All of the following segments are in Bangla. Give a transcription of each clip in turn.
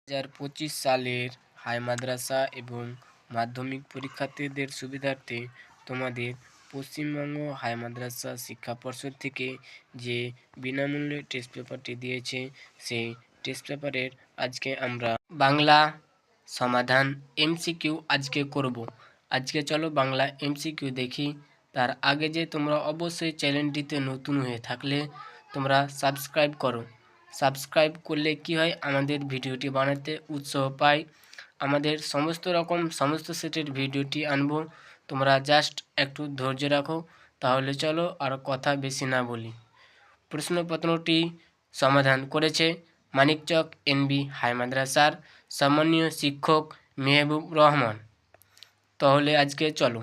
2025 সালের হাই মাদ্রাসা এবং মাধ্যমিক পরীক্ষার্থীদের সুবিধার্থে তোমাদের পশ্চিমবঙ্গ হাই মাদ্রাসা শিক্ষা পর্ষদ থেকে যে বিনামূল্যে টেস্ট পেপারটি দিয়েছে, সেই টেস্ট পেপারের আজকে আমরা বাংলা সমাধান এমসিকিউ আজকে করব। আজকে চলো বাংলা এমসিকিউ দেখি। তার আগে যে তোমরা অবশ্যই চ্যানেলটিতে নতুন হয়ে থাকলে তোমরা সাবস্ক্রাইব করো। সাবস্ক্রাইব করলে কি হয়, আমাদের ভিডিওটি বানাতে উৎসাহ পাই। আমাদের সমস্ত সেটের ভিডিওটি আনবো, তোমরা জাস্ট একটু ধৈর্য রাখো। তাহলে চলো আর কথা বেশি না বলি। প্রশ্নপত্রটি সমাধান করেছে মানিকচক এনবি হাই মাদ্রাসার সম্মানীয় শিক্ষক মেহবুব রহমান। তাহলে আজকে চলো,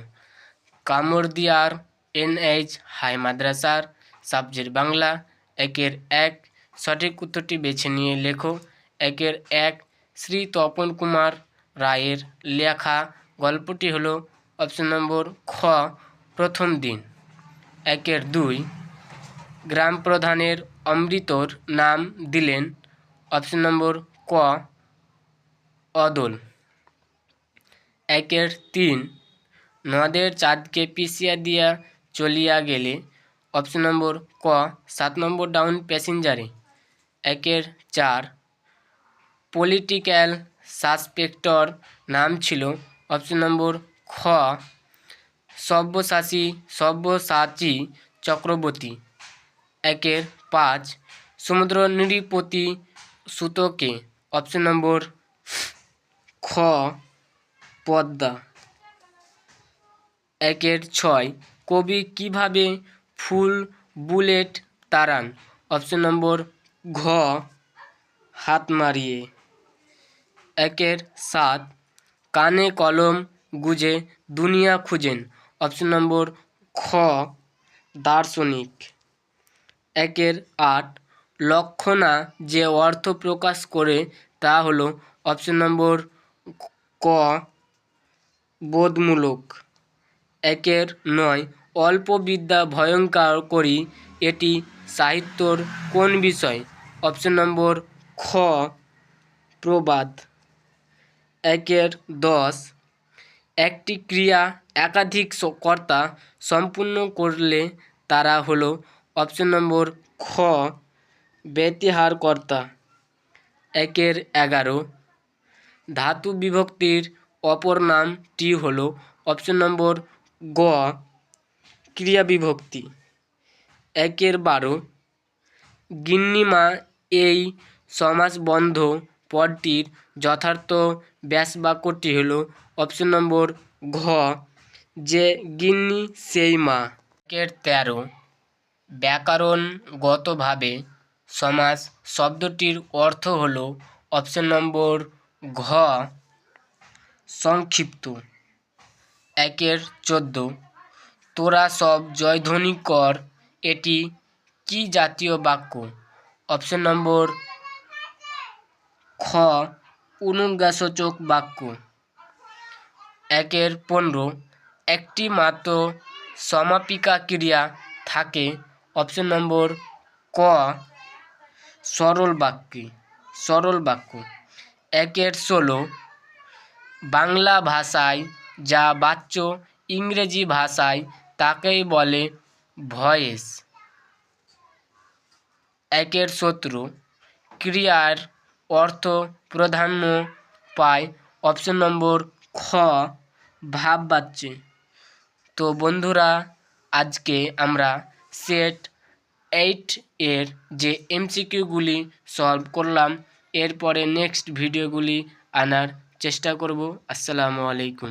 কামরদিয়ার এনএইচ হাই মাদ্রাসার সাবজেক্ট বাংলা 1-1 সঠিক উত্তরটি বেছে নিয়ে লেখো। 1-1 শ্রী তপন কুমার রায়ের লেখা গল্পটি হলো অপশন নম্বর খ, প্রথম দিন। 1-2 গ্রাম প্রধানের অমৃতর নাম দিলেন, অপশন নম্বর ক, অদল। 1-3 নদের চাঁদকে পিছিয়ে দিয়া চলিয়া গেলে, অপশন নম্বর ক, 7 নম্বর ডাউন প্যাসেঞ্জারে। 1-4 পলিটিক্যাল সাসপেক্টর নাম ছিল, অপশন নম্বর খ, সব্যসাচী চক্রবর্তী। 1-5 সমুদ্র নৃপতি সুতোকে, অপশন নম্বর খ, পদ্মা। 1-6 কবি কিভাবে ফুল বুলেট তাড়ান, অপশন নম্বর ঘ, হাত মারিয়ে। 1-7 কানে কলম গুজে দুনিয়া খুঁজেন, অপশন নম্বর খ, দার্শনিক। 1-8 লক্ষণা যে অর্থ প্রকাশ করে তা হলো, অপশন নম্বর ক, বোধমূলক। 1-9 অল্প বিদ্যা ভয়ঙ্কর করি, এটি সাহিত্যর কোন বিষয়, অপশন নম্বর খ, প্রবাদ। 1-10 একটি ক্রিয়া একাধিক কর্তা সম্পূর্ণ করলে তারা হলো, অপশন নম্বর খ, ব্যতিহারকর্তা। 1-11 ধাতু বিভক্তির অপর নামটি হলো, অপশন নম্বর গ, ক্রিয়া বিভক্তি। 1-12 গিন্নিমা এই সমাসবন্ধ পদটির যথার্থ ব্যাসবাক্যটি হলো, অপশন নম্বর ঘ, যে গিন্নি সেই মা। 1-13 ব্যাকরণগতভাবে সমাস শব্দটির অর্থ হলো, অপশন নম্বর ঘ, সংক্ষিপ্ত। 1-14 তোরা সব জয়ধ্বনি কর, এটি কি জাতীয় বাক্য, অপশন নম্বর খ, অনুজ্ঞাসূচক বাক্য। 1-15 একটি মাত্র সমাপিকা ক্রিয়া থাকে, অপশন নম্বর ক, সরল বাক্য। 1-16 বাংলা ভাষায় যা বাচ্য ইংরেজি ভাষায় তাকেই বলে ভয়েস। 1-17 ক্রিয়ার অর্থ প্রাধান্য পায়, অপশন নম্বর খ, ভাববাচ্যে। তো বন্ধুরা, আজকে আমরা সেট 8 এর যে এমসিকিউগুলি সলভ করলাম, এরপরে নেক্সট ভিডিওগুলি আনার চেষ্টা করব। আসসালামু আলাইকুম।